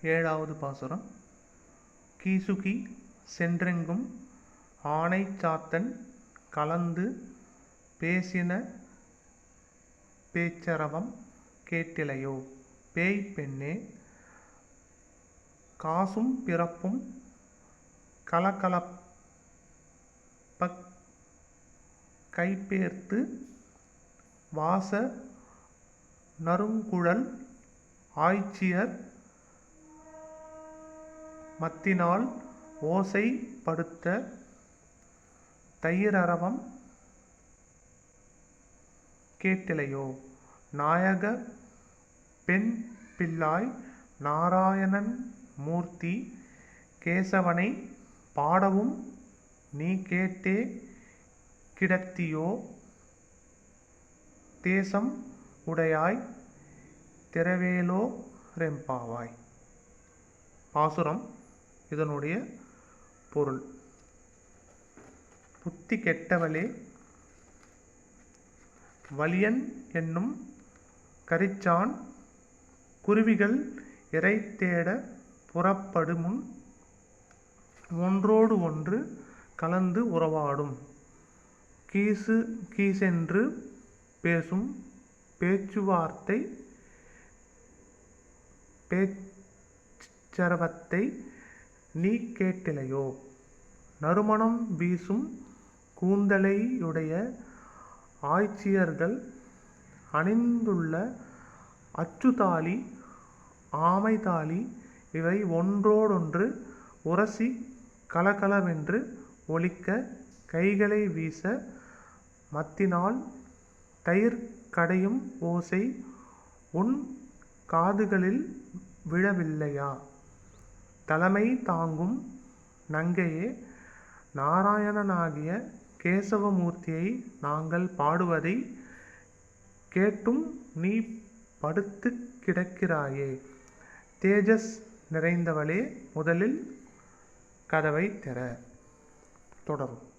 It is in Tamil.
ஏழாவது பாசுரம். கீசுகி சென்றெங்கும் ஆனை சாத்தன் கலந்து பேசின பேச்சரவம் கேட்டிலையோ. பேய் பெண்ணே, காசும் பிறப்பும் கலகலப்பக் கைபேர்த்து வாச நறுங்குழல் ஆய்ச்சியர் மத்தினால் ஓசை படுத்த தயிரரவம் கேட்டிலையோ. நாயக பெண் பிள்ளாய் நாராயணன் மூர்த்தி கேசவனை பாடவும் நீ கேட்டே கிடத்தியோ. தேசம் உடையாய் திரவேலோ ரெம்பாவாய். பாசுரம். இதனுடைய பொருள். புத்தி கெட்டவளே, வலியன் என்னும் கரிச்சான் குருவிகள் இரை தேட புறப்படுமுன் ஒன்றோடு ஒன்று கலந்து உறவாடும். கீசு கீசென்று பேசும் பேச்சுவார்த்தை பேச்சரவத்தை நீ கேட்டிலையோ. நறுமணம் வீசும் கூந்தலையுடைய ஆய்ச்சியர்கள் அணிந்துள்ள அச்சுதாலி ஆமைதாலி இவை ஒன்றோடொன்று உரசி கலகலவென்று ஒலிக்க கைகளை வீச மத்தினால் தயிர் கடையும் ஓசை உன் காதுகளில் விழவில்லையா. தலைமை தாங்கும் நங்கையே, நாராயணனாகிய கேசவமூர்த்தியை நாங்கள் பாடுவதை கேட்டும் நீ படுத்து கிடக்கிறாயே. தேஜஸ் நிறைந்தவளே, முதலில் கதவை திற. தொடரும்.